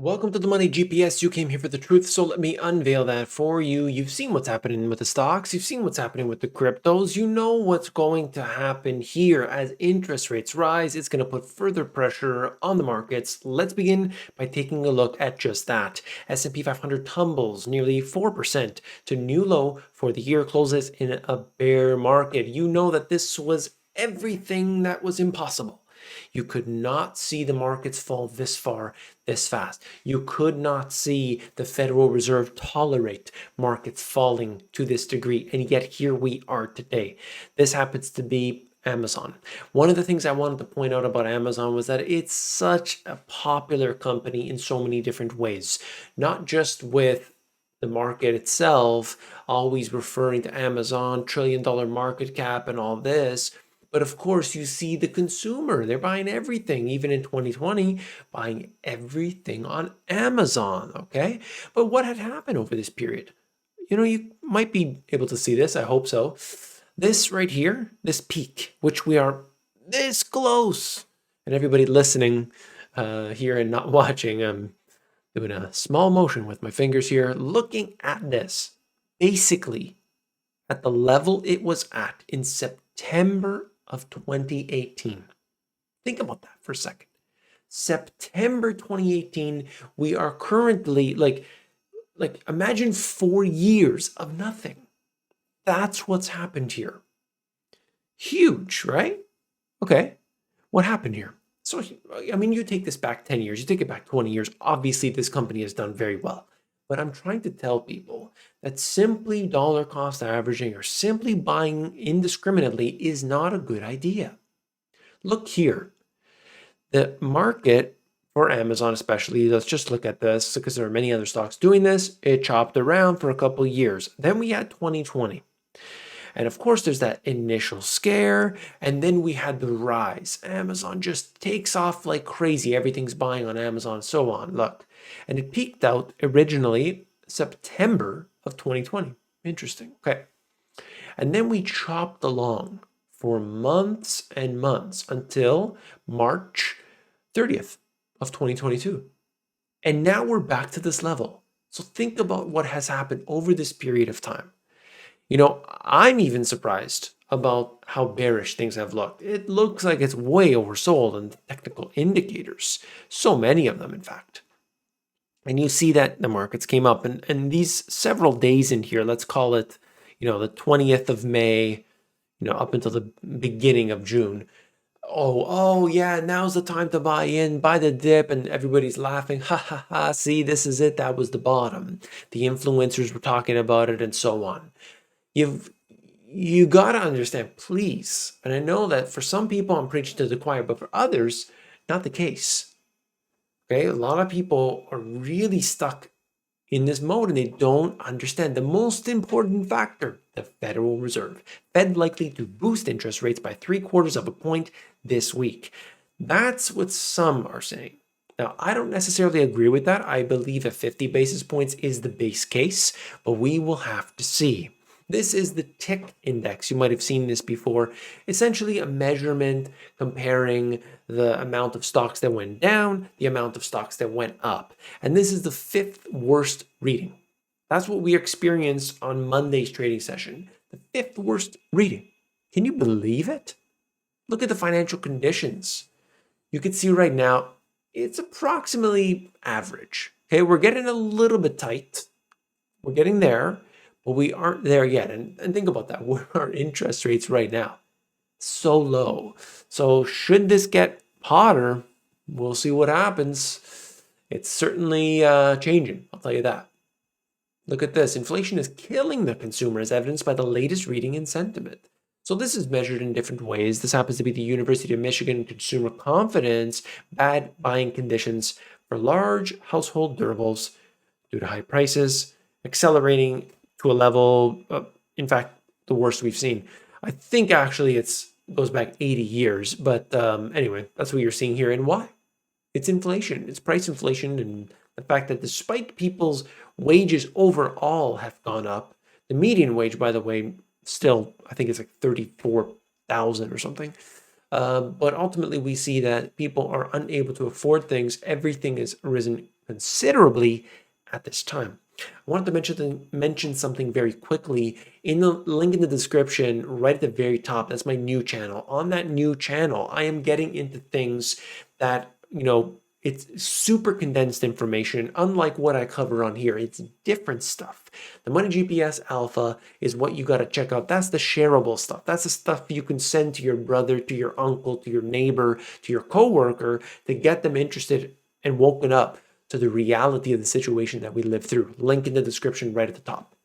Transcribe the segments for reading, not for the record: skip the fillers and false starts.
Welcome to the Money GPS. You came here for the truth, so let me unveil that for you. You've seen what's happening with the stocks. You've seen what's happening with the cryptos. You know what's going to happen here as interest rates rise. It's going to put further pressure on the markets. Let's begin by taking a look at just that. S&P 500 tumbles nearly 4% to new low for the year, closes in a bear market. You know that this was everything that was impossible. You could not see the markets fall this far, this fast. You could not see the Federal Reserve tolerate markets falling to this degree. And yet here we are today. This happens to be Amazon. One of the things I wanted to point out about Amazon was that it's such a popular company in so many different ways, not just with the market itself, always referring to Amazon, trillion-dollar market cap and all this. But of course, you see the consumer. They're buying everything, even in 2020, buying everything on Amazon, okay? But what had happened over this period? You might be able to see this. I hope so. This right here, this peak, which we are this close. And everybody listening here and not watching, I'm doing a small motion with my fingers here, looking at this. Basically, at the level it was at in September of 2018. Think about that for a second. September 2018, we are currently like imagine 4 years of nothing. That's what's happened here. Huge, right? Okay. What happened here? So, I mean, you take this back 10 years, you take it back 20 years. Obviously, this company has done very well. But I'm trying to tell people that simply dollar cost averaging or simply buying indiscriminately is not a good idea. Look here. The market for Amazon especially, let's just look at this because there are many other stocks doing this. It chopped around for a couple of years. Then we had 2020. And of course, there's that initial scare, and then we had the rise. Amazon just takes off like crazy. Everything's buying on Amazon, so on. Look. And it peaked out originally September of 2020. Interesting. Okay. And then we chopped along for months and months until March 30th of 2022. And now we're back to this level. So think about what has happened over this period of time. I'm even surprised about how bearish things have looked. It looks like it's way oversold in the technical indicators. So many of them, in fact. And you see that the markets came up and these several days in here, let's call it, the 20th of May, up until the beginning of June. Oh, yeah, now's the time to buy in, buy the dip, and everybody's laughing. Ha, ha, ha, see, this is it. That was the bottom. The influencers were talking about it and so on. You got to understand, please. And I know that for some people I'm preaching to the choir, but for others, not the case. Okay, a lot of people are really stuck in this mode and they don't understand the most important factor, the Federal Reserve. Fed likely to boost interest rates by 3/4 of a point this week. That's what some are saying. Now, I don't necessarily agree with that. I believe that 50 basis points is the base case, but we will have to see. This is the tick index. You might have seen this before. Essentially a measurement comparing the amount of stocks that went down, the amount of stocks that went up. And this is the 5th worst reading. That's what we experienced on Monday's trading session. The 5th worst reading. Can you believe it? Look at the financial conditions. You can see right now, it's approximately average. Okay, we're getting a little bit tight. We're getting there. But we aren't there yet. And think about that. What are our interest rates right now? So low. So should this get hotter, we'll see what happens. It's certainly changing. I'll tell you that. Look at this. Inflation is killing the consumer as evidenced by the latest reading in sentiment. So this is measured in different ways. This happens to be the University of Michigan Consumer Confidence, bad buying conditions for large household durables due to high prices, accelerating to a level, in fact, the worst we've seen. I think actually it goes back 80 years, but anyway, that's what you're seeing here. And why? It's inflation. It's price inflation and the fact that despite people's wages overall have gone up, the median wage, by the way, still, I think it's like 34,000 or something. But ultimately, we see that people are unable to afford things. Everything is risen considerably at this time. I wanted to mention something very quickly. In the link in the description, right at the very top, that's my new channel. On that new channel, I am getting into things that, it's super condensed information, unlike what I cover on here. It's different stuff. The Money GPS Alpha is what you got to check out. That's the shareable stuff. That's the stuff you can send to your brother, to your uncle, to your neighbor, to your coworker to get them interested and woken up to the reality of the situation that we live through. Link in the description right at the top.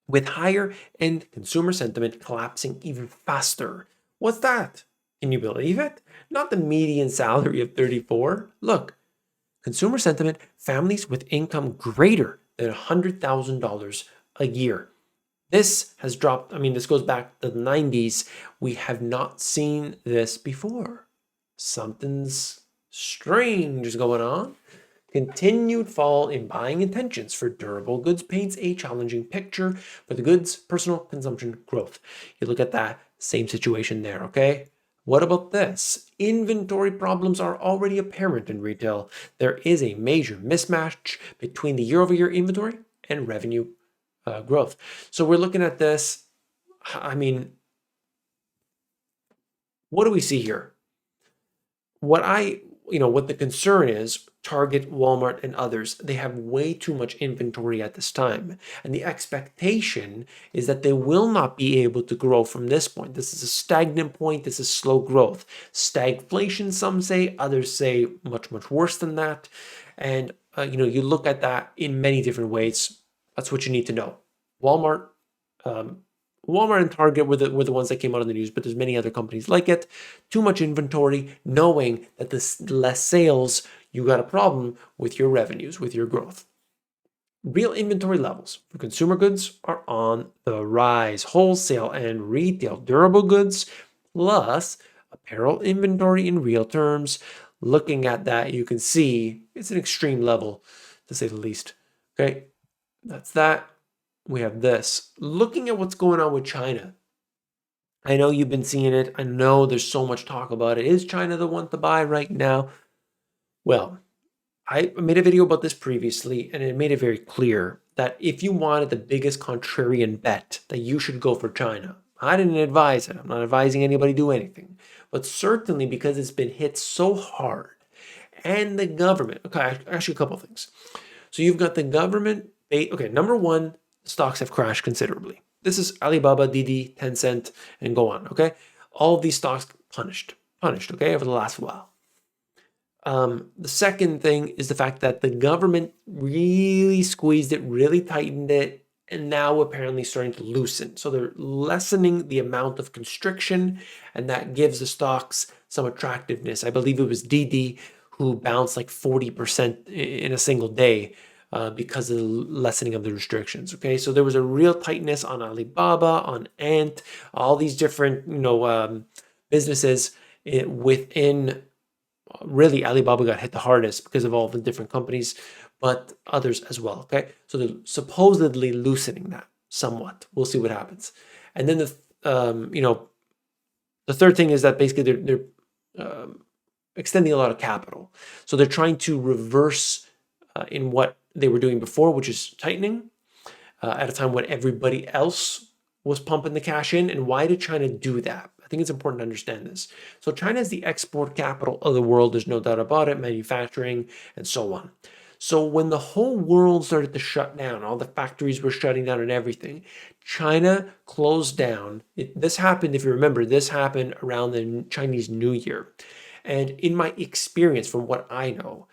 With higher end consumer sentiment collapsing even faster. What's that? Can you believe it? Not the median salary of 34. Look, consumer sentiment, families with income greater than $100,000 a year. This has dropped. I mean, this goes back to the 90s. We have not seen this before. Something's strange is going on. Continued fall in buying intentions for durable goods paints a challenging picture for the goods personal consumption growth. You look at that same situation there, okay? What about this? Inventory problems are already apparent in retail. There is a major mismatch between the year-over-year inventory and revenue growth. So we're looking at this. I mean, what do we see here? What the concern is, Target, Walmart, and others, they have way too much inventory at this time. And the expectation is that they will not be able to grow from this point. This is a stagnant point. This is slow growth. Stagflation, some say, others say much, much worse than that. And, you look at that in many different ways. That's what you need to know. Walmart, Walmart and Target were the ones that came out in the news, but there's many other companies like it. Too much inventory, knowing that this less sales, you got a problem with your revenues, with your growth. Real inventory levels for consumer goods are on the rise. Wholesale and retail durable goods plus apparel inventory in real terms. Looking at that, you can see it's an extreme level, to say the least. Okay, that's that. We have this. Looking at what's going on with China. I know you've been seeing it. I know there's so much talk about it. Is China the one to buy right now? Well, I made a video about this previously, and it made it very clear that if you wanted the biggest contrarian bet, that you should go for China. I didn't advise it. I'm not advising anybody do anything. But certainly because it's been hit so hard, and the government. Okay, actually a couple of things. So you've got the government. Okay, number one, stocks have crashed considerably. This is Alibaba, Didi, Tencent, and go on, okay? All of these stocks punished, okay, over the last while. The second thing is the fact that the government really squeezed it, really tightened it, and now apparently starting to loosen. So they're lessening the amount of constriction, and that gives the stocks some attractiveness. I believe it was Didi who bounced like 40% in a single day because of the lessening of the restrictions. Okay, so there was a real tightness on Alibaba, on Ant, all these different businesses within. Really, Alibaba got hit the hardest because of all the different companies, but others as well. Okay, so they're supposedly loosening that somewhat. We'll see what happens. And then the third thing is that basically they're extending a lot of capital. So they're trying to reverse in what they were doing before, which is tightening at a time when everybody else was pumping the cash in. And why did China do that? I think it's important to understand this. So China is the export capital of the world. There's no doubt about it, manufacturing and so on. So when the whole world started to shut down, all the factories were shutting down and everything, China closed down. This happened, if you remember, this happened around the Chinese New Year. And in my experience, from what I know,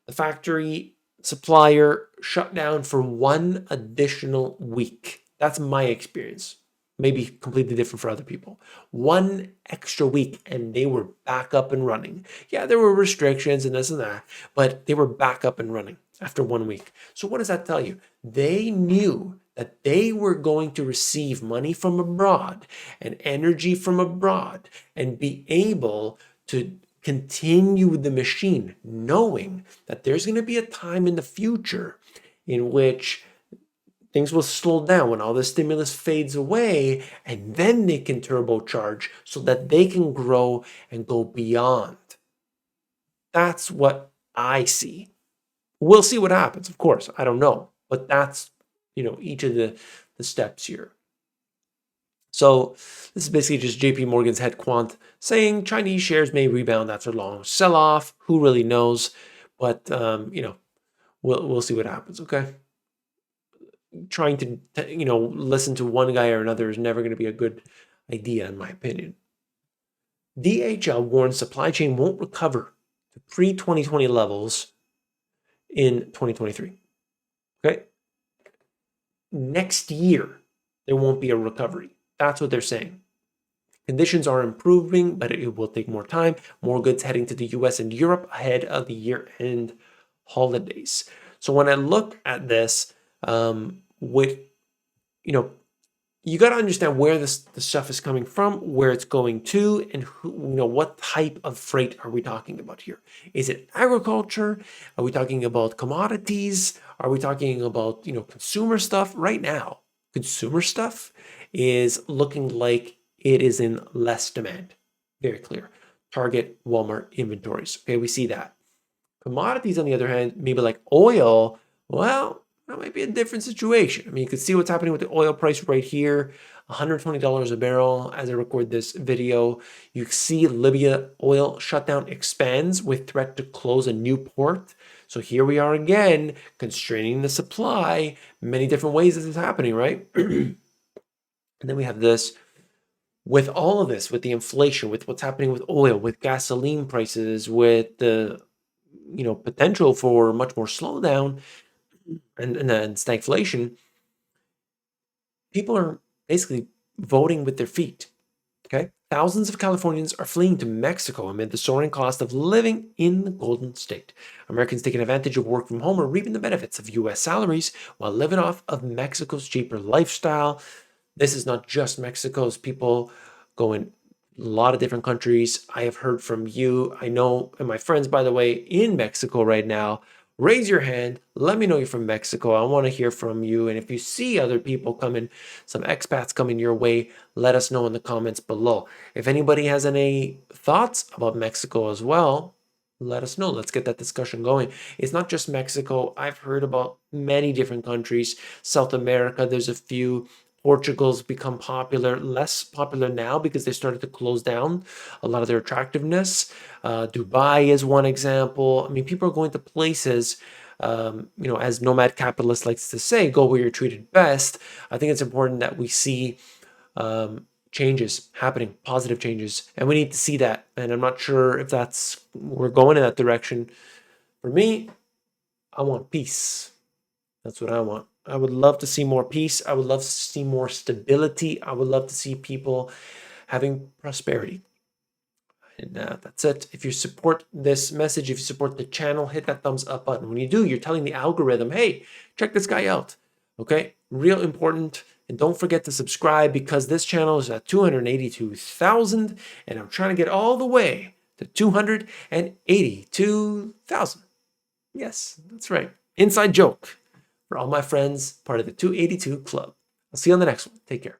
the factory supplier shut down for one additional week. That's my experience. Maybe completely different for other people. One extra week and they were back up and running. Yeah, there were restrictions and this and that, but they were back up and running after 1 week. So what does that tell you? They knew that they were going to receive money from abroad and energy from abroad and be able to continue the machine, knowing that there's going to be a time in the future in which things will slow down when all the stimulus fades away, and then they can turbocharge so that they can grow and go beyond. That's what I see. We'll see what happens, of course. I don't know. But that's, each of the steps here. So this is basically just JP Morgan's head quant saying Chinese shares may rebound after long sell-off. Who really knows? But we'll see what happens. Okay. Trying to listen to one guy or another is never going to be a good idea, in my opinion. DHL warns supply chain won't recover to pre-2020 levels in 2023. Okay. Next year, there won't be a recovery. That's what they're saying. Conditions are improving, but it will take more time. More goods heading to the US and Europe ahead of the year-end holidays. So when I look at this, you got to understand where the stuff is coming from, where it's going to, and what type of freight are we talking about here? Is it agriculture? Are we talking about commodities? Are we talking about consumer stuff? Right now, consumer stuff is looking like it is in less demand. Very clear. Target, Walmart inventories. Okay, we see that. Commodities, on the other hand, maybe like oil, well, that might be a different situation. I mean, you can see what's happening with the oil price right here, $120 a barrel as I record this video. You see Libya oil shutdown expands with threat to close a new port. So here we are again, constraining the supply. Many different ways this is happening, right? And then we have this. With all of this, with the inflation, with what's happening with oil, with gasoline prices, with the potential for much more slowdown and stagflation, people are basically voting with their feet. Okay, thousands of Californians are fleeing to Mexico amid the soaring cost of living in the Golden State. Americans taking advantage of work from home are reaping the benefits of U.S. salaries while living off of Mexico's cheaper lifestyle. This is not just Mexico's people going a lot of different countries. I have heard from you. I know, and my friends, by the way, in Mexico right now, raise your hand. Let me know you're from Mexico. I want to hear from you. And if you see other people coming, some expats coming your way, let us know in the comments below. If anybody has any thoughts about Mexico as well, let us know. Let's get that discussion going. It's not just Mexico. I've heard about many different countries. South America, there's a few. Portugal's become popular, less popular now because they started to close down a lot of their attractiveness. Dubai is one example. I mean, people are going to places, as nomad capitalist likes to say, go where you're treated best. I think it's important that we see changes happening, positive changes, and we need to see that. And I'm not sure if we're going in that direction. For me, I want peace. That's what I want. I would love to see more peace. I would love to see more stability. I would love to see people having prosperity. And that's it. If you support this message, if you support the channel, hit that thumbs up button. When you do, you're telling the algorithm, hey, check this guy out. Okay, real important. And don't forget to subscribe because this channel is at 282,000 and I'm trying to get all the way to 282,000. Yes, that's right. Inside joke. For all my friends, part of the 282 Club. I'll see you on the next one. Take care.